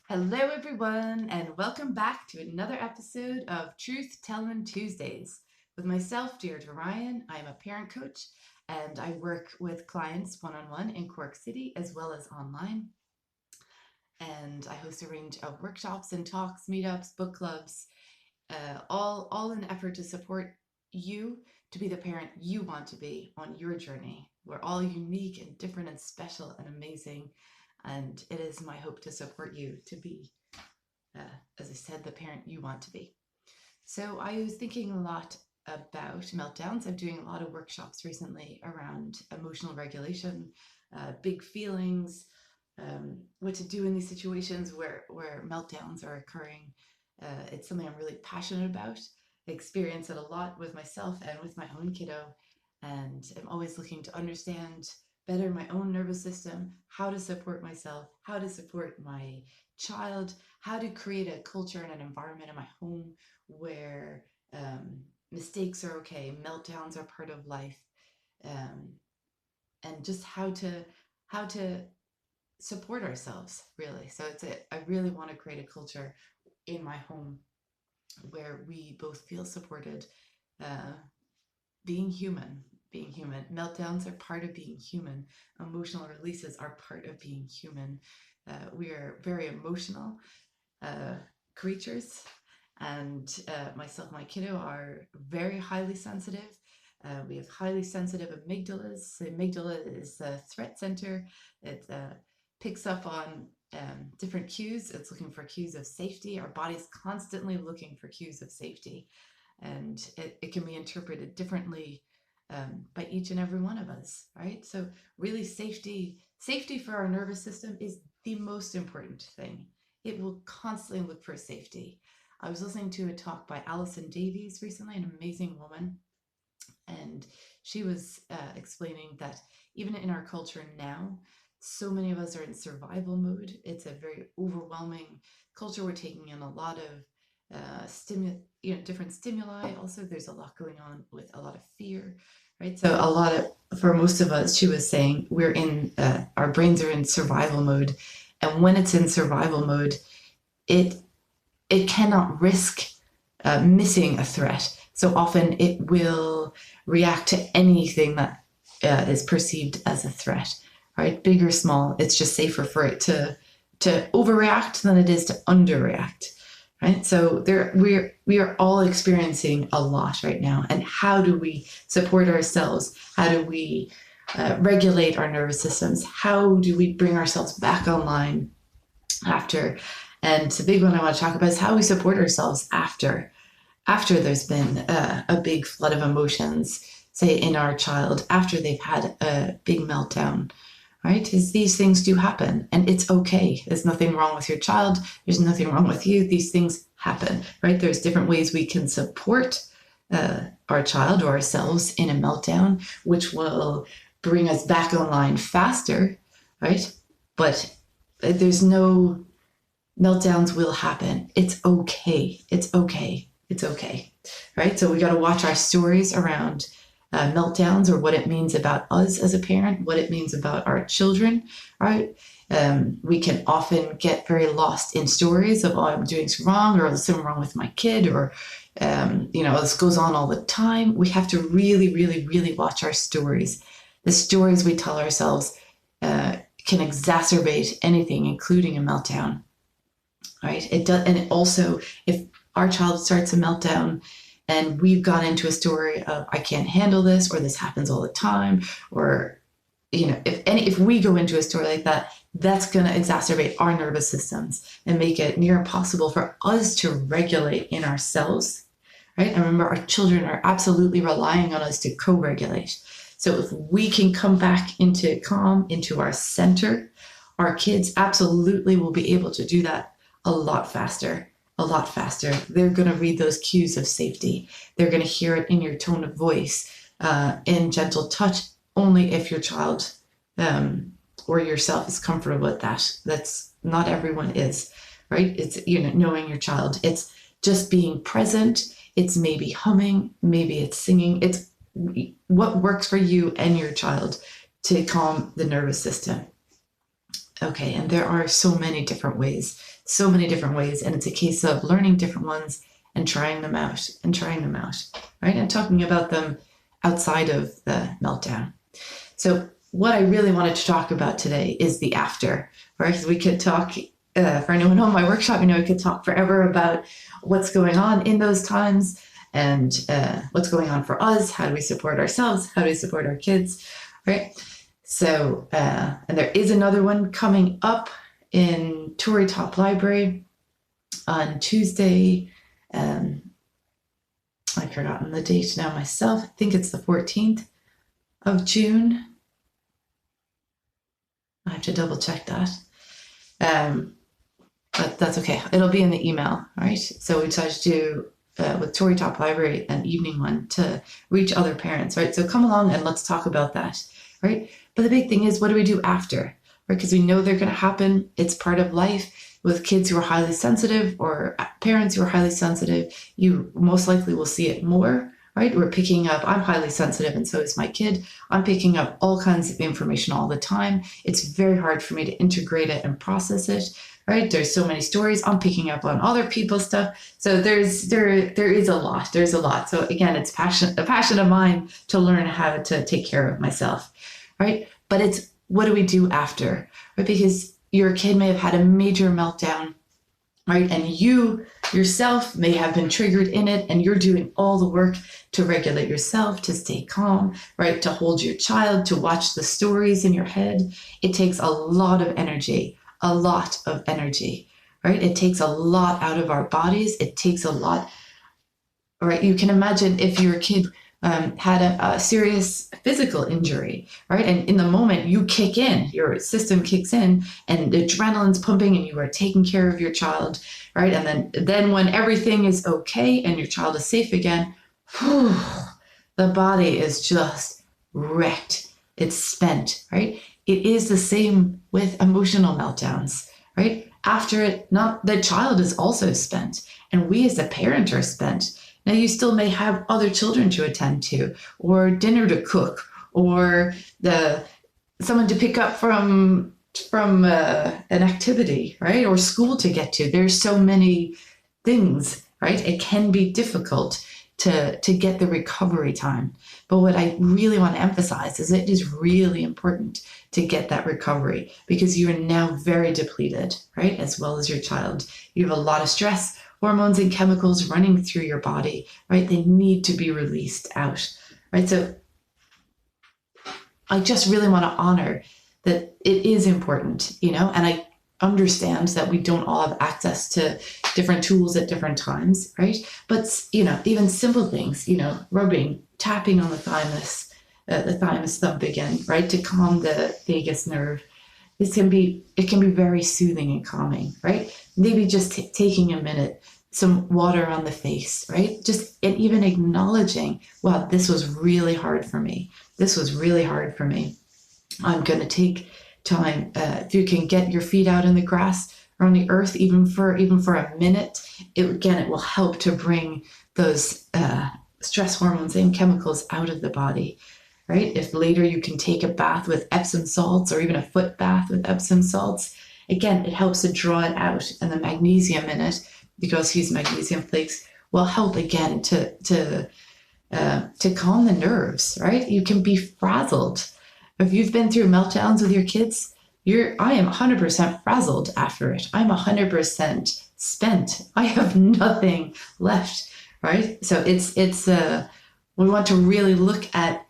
Hello, everyone, and welcome back to another episode of Tellin Tuesdays. With myself, Deirdre Ryan, I'm a parent coach and I work with clients one on one in Cork City as well as online. And I host a range of workshops and talks, meetups, book clubs, all in an effort to support you to be the parent you want to be on your journey. We're all unique and different and special and amazing. And it is my hope to support you to be, as I said, the parent you want to be. So I was thinking a lot about meltdowns. I'm doing a lot of workshops recently around emotional regulation, big feelings, what to do in these situations where meltdowns are occurring. It's something I'm really passionate about. I experience it a lot with myself and with my own kiddo. And I'm always looking to understand better my own nervous system, how to support myself, how to support my child, how to create a culture and an environment in my home where mistakes are okay, meltdowns are part of life, um, and just how to support ourselves really. So I really want to create a culture in my home where we both feel supported, uh, being human. Meltdowns are part of being human. Emotional releases are part of being human. We are very emotional uh, creatures, and myself and my kiddo are very highly sensitive. We have highly sensitive amygdalas. The amygdala is the threat center. It picks up on different cues. It's looking for cues of safety. Our body's constantly looking for cues of safety, and it can be interpreted differently by each and every one of us, right? So really safety for our nervous system is the most important thing. It will constantly look for safety. I was listening to a talk by Alison Davies recently, an amazing woman, and she was explaining that even in our culture now, so many of us are in survival mode. It's a very overwhelming culture. We're taking in a lot of different stimuli. Also, there's a lot going on with a lot of fear, right? So for most of us, she was saying we're in our brains are in survival mode, and when it's in survival mode, it it cannot risk missing a threat. So often it will react to anything that is perceived as a threat, right? Big or small, it's just safer for it to overreact than it is to underreact, right? So we are all experiencing a lot right now. And how do we support ourselves? How do we regulate our nervous systems? How do we bring ourselves back online after? And the big one I want to talk about is how we support ourselves after there's been a big flood of emotions, say in our child, after they've had a big meltdown, right? Is these things do happen and it's okay. There's nothing wrong with your child. There's nothing wrong with you. These things happen, right? There's different ways we can support our child or ourselves in a meltdown, which will bring us back online faster, right? But there's no meltdowns will happen. It's okay. It's okay. It's okay. Right? So we got to watch our stories around meltdowns, or what it means about us as a parent, what it means about our children, right? We can often get very lost in stories of, oh, I'm doing something wrong, or there's something wrong with my kid, or, this goes on all the time. We have to really, really, really watch our stories. The stories we tell ourselves can exacerbate anything, including a meltdown. Right? It does, and it also, if our child starts a meltdown and we've gone into a story of I can't handle this, or this happens all the time, or if we go into a story like that, that's going to exacerbate our nervous systems and make it near impossible for us to regulate in ourselves. Right? And remember, our children are absolutely relying on us to co-regulate. So if we can come back into calm, into our center, our kids absolutely will be able to do that a lot faster, a lot faster. They're going to read those cues of safety. They're going to hear it in your tone of voice, in gentle touch, only if your child or yourself is comfortable with that. That's not everyone is, right? It's, knowing your child. It's just being present. It's maybe humming, maybe it's singing. It's what works for you and your child to calm the nervous system. Okay, and there are so many different ways so many different ways. And it's a case of learning different ones and trying them out, right? And talking about them outside of the meltdown. So what I really wanted to talk about today is the after, right? Because we could talk, for anyone on my workshop, we could talk forever about what's going on in those times and what's going on for us. How do we support ourselves? How do we support our kids, right? So, and there is another one coming up in Tory Top Library on Tuesday. I've forgotten the date now myself. I think it's the 14th of June. I have to double check that. But that's okay. It'll be in the email, right? So we decided to do with Tory Top Library an evening one to reach other parents, right? So come along and let's talk about that, right? But the big thing is, what do we do after, right? Because we know they're going to happen. It's part of life. With kids who are highly sensitive or parents who are highly sensitive, you most likely will see it more, right? We're picking up, I'm highly sensitive and so is my kid. I'm picking up all kinds of information all the time. It's very hard for me to integrate it and process it, right? There's so many stories. I'm picking up on other people's stuff. So there is a lot. There's a lot. So again, it's a passion of mine to learn how to take care of myself, right? But it's, what do we do after, right? Because your kid may have had a major meltdown, right? And you yourself may have been triggered in it, and you're doing all the work to regulate yourself, to stay calm, right? To hold your child, to watch the stories in your head. It takes a lot of energy, right? It takes a lot out of our bodies. It takes a lot, right? You can imagine if your kid had a serious physical injury, right? And in the moment you kick in, your system kicks in and the adrenaline's pumping and you are taking care of your child, right? And then when everything is okay and your child is safe again, whew, the body is just wrecked. It's spent, right? It is the same with emotional meltdowns, right? After it, not the child is also spent, and we as a parent are spent. Now, you still may have other children to attend to, or dinner to cook, or someone to pick up from an activity, right? Or school to get to. There's so many things, right? It can be difficult to get the recovery time. But what I really want to emphasize is it is really important to get that recovery, because you are now very depleted, right? As well as your child. You have a lot of stress, hormones and chemicals running through your body, right? They need to be released out, right? So I just really want to honor that it is important, and I understand that we don't all have access to different tools at different times, right? But, even simple things, rubbing, tapping on the thymus thump again, right? To calm the vagus nerve. It can be very soothing and calming, right? Maybe just taking a minute, some water on the face, right? And even acknowledging, wow, this was really hard for me. I'm going to take time. If you can get your feet out in the grass or on the earth, even for a minute, it will help to bring those stress hormones and chemicals out of the body, right? If later you can take a bath with Epsom salts, or even a foot bath with Epsom salts, again, it helps to draw it out, and the magnesium in it, because these magnesium flakes will help again to calm the nerves, right? You can be frazzled. If you've been through meltdowns with your kids, I am 100% frazzled after it. I'm 100% spent. I have nothing left, right? So we want to really look at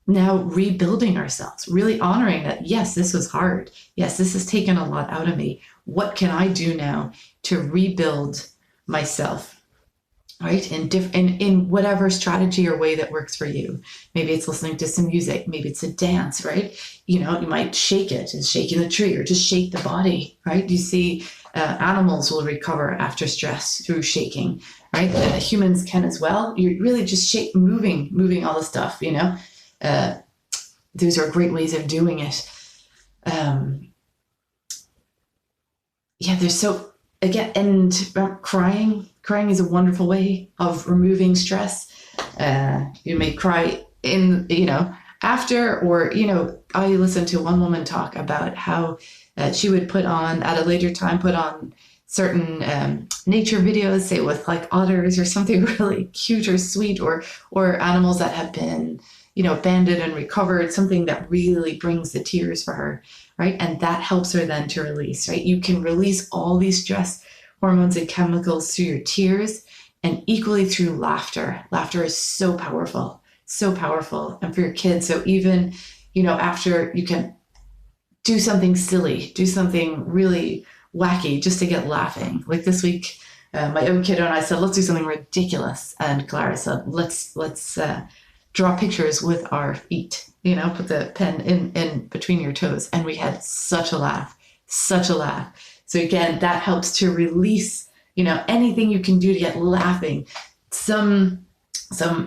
now rebuilding ourselves, really honoring that, yes, this was hard. Yes, this has taken a lot out of me. What can I do now to rebuild myself, right? In whatever strategy or way that works for you. Maybe it's listening to some music. Maybe it's a dance, right? You might shake it, and shaking the tree, or just shake the body, right? You see, animals will recover after stress through shaking, right? Humans can as well. You really just moving all the stuff, those are great ways of doing it. There's crying is a wonderful way of removing stress. You may cry after, or, I listened to one woman talk about how she would at a later time put on certain nature videos, say with like otters or something really cute or sweet, or animals that have been, abandoned and recovered, something that really brings the tears for her, right? And that helps her then to release, right? You can release all these stress hormones and chemicals through your tears, and equally through laughter. Laughter is so powerful, so powerful. And for your kids, so even, after, you can do something silly, do something really wacky just to get laughing. Like this week, my own kiddo and I said, let's do something ridiculous. And Clara said, let's draw pictures with our feet, put the pen in between your toes. And we had such a laugh, such a laugh. So again, that helps to release, anything you can do to get laughing. Some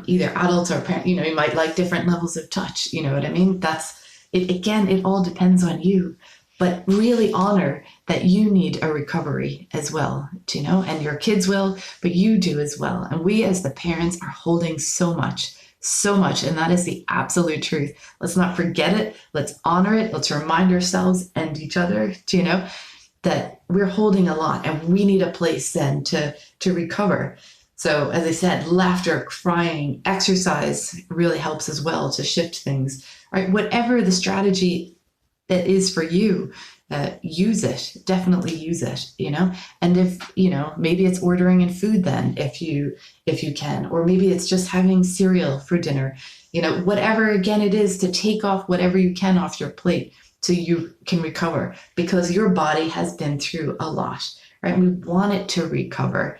either adults or parents, you might like different levels of touch. You know what I mean? That's it. Again, it all depends on you, but really honor that you need a recovery as well, and your kids will, but you do as well. And we as the parents are holding so much. And that is the absolute truth. Let's not forget it. Let's honor it. Let's remind ourselves and each other, that we're holding a lot, and we need a place then to recover. So as I said, laughter, crying, exercise really helps as well to shift things, right? Whatever the strategy that is for you, use it, definitely use it, and if, maybe it's ordering in food then, if you can, or maybe it's just having cereal for dinner, whatever, again, it is to take off whatever you can off your plate so you can recover, because your body has been through a lot, right? We want it to recover.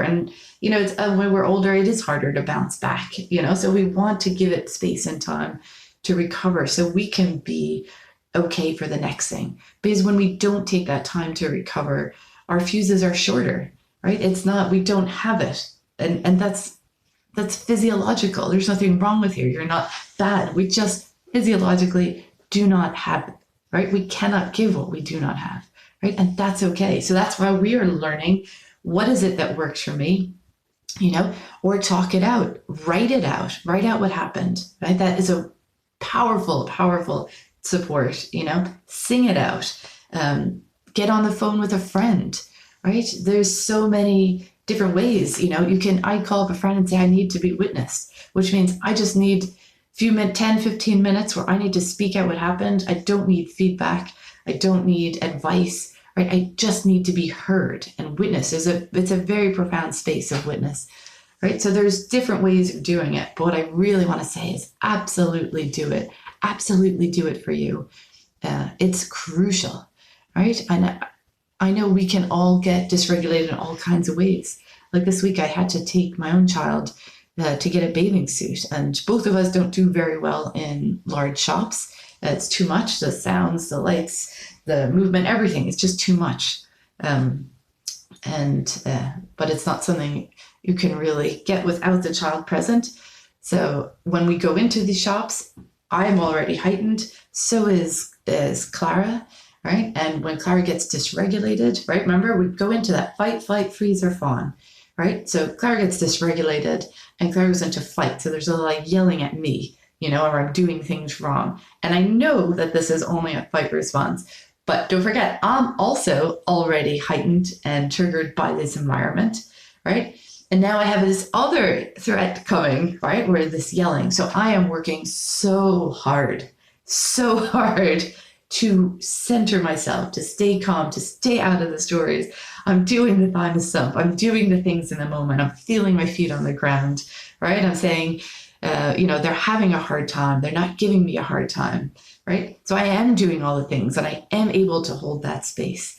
And, it's, when we're older, it is harder to bounce back, so we want to give it space and time to recover so we can be okay for the next thing. Because when we don't take that time to recover, our fuses are shorter, right? It's not, we don't have it. And that's physiological. There's nothing wrong with you. You're not bad. We just physiologically do not have it, right? We cannot give what we do not have, right? And that's okay. So that's why we are learning, what is it that works for me, or talk it out, write out what happened, right? That is a powerful support, sing it out, get on the phone with a friend, right? There's so many different ways, I call up a friend and say, I need to be witnessed, which means I just need few minutes, 10, 15 minutes where I need to speak out what happened. I don't need feedback. I don't need advice, right? I just need to be heard and witnessed. It's a very profound space of witness, right? So there's different ways of doing it. But what I really want to say is absolutely do it. Absolutely do it for you. It's crucial, right? And I know we can all get dysregulated in all kinds of ways. Like this week, I had to take my own child to get a bathing suit. And both of us don't do very well in large shops. It's too much, the sounds, the lights, the movement, everything. It's just too much. But it's not something you can really get without the child present. So when we go into these shops, I'm already heightened. So is Clara, right? And when Clara gets dysregulated, right? Remember, we go into that fight, flight, freeze, or fawn, right? So Clara gets dysregulated and Clara goes into fight. So there's a lot of yelling at me, or I'm doing things wrong. And I know that this is only a fight response, but don't forget, I'm also already heightened and triggered by this environment, right? And now I have this other threat coming, right? Where this yelling. So I am working so hard to center myself, to stay calm, to stay out of the stories. I'm doing the thymus sump. I'm doing the things in the moment. I'm feeling my feet on the ground, right? I'm saying, they're having a hard time. They're not giving me a hard time, right? So I am doing all the things and I am able to hold that space.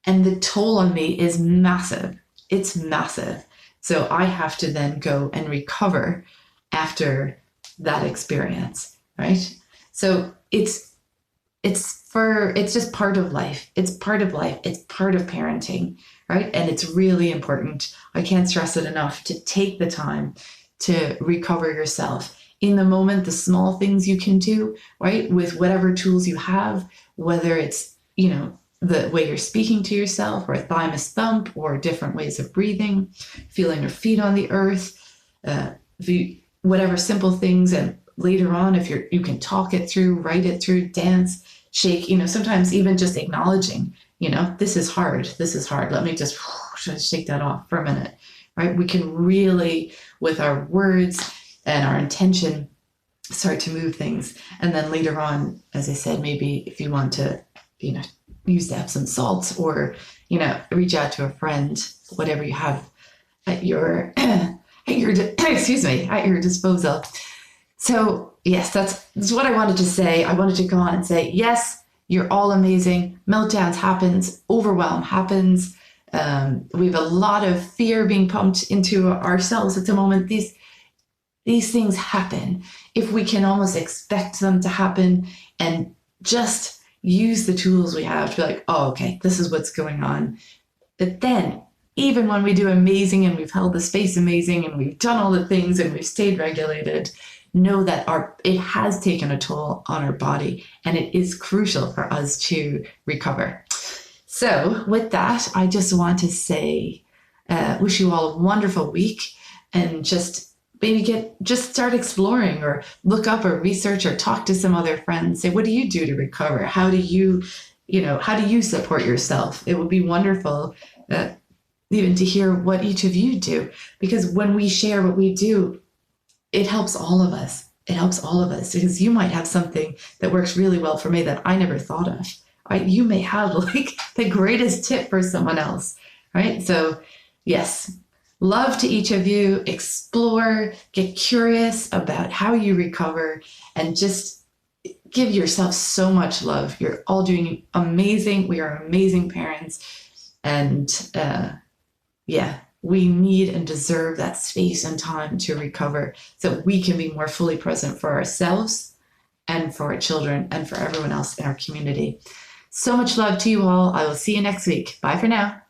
And the toll on me is massive. It's massive. So I have to then go and recover after that experience, right? So it's just part of life. It's part of life. It's part of parenting, right? And it's really important. I can't stress it enough to take the time to recover yourself in the moment, the small things you can do, right? With whatever tools you have, whether it's, the way you're speaking to yourself, or a thymus thump, or different ways of breathing, feeling your feet on the earth, whatever simple things. And later on, if you can talk it through, write it through, dance, shake, sometimes even just acknowledging, this is hard. This is hard. Let me just shake that off for a minute, right? We can really, with our words and our intention, start to move things. And then later on, as I said, maybe if you want to, use the Epsom salts or, reach out to a friend, whatever you have at your, at your disposal. So yes, that's what I wanted to say. I wanted to go on and say, yes, you're all amazing. Meltdowns happens, overwhelm happens. We have a lot of fear being pumped into ourselves at the moment. These things happen. If we can almost expect them to happen and just use the tools we have to be like, oh, okay, this is what's going on. But then, even when we do amazing and we've held the space amazing and we've done all the things and we've stayed regulated, know that it has taken a toll on our body and it is crucial for us to recover. So with that, I just want to say, wish you all a wonderful week, and just maybe just start exploring or look up or research or talk to some other friends. Say, what do you do to recover? How do you support yourself? It would be wonderful even to hear what each of you do, because when we share what we do, it helps all of us. It helps all of us, because you might have something that works really well for me that I never thought of. Right? You may have like the greatest tip for someone else, right? So yes, love to each of you. Explore, get curious about how you recover, and just give yourself so much love. You're all doing amazing. We are amazing parents. And we need and deserve that space and time to recover so we can be more fully present for ourselves and for our children and for everyone else in our community. So much love to you all. I will see you next week. Bye for now.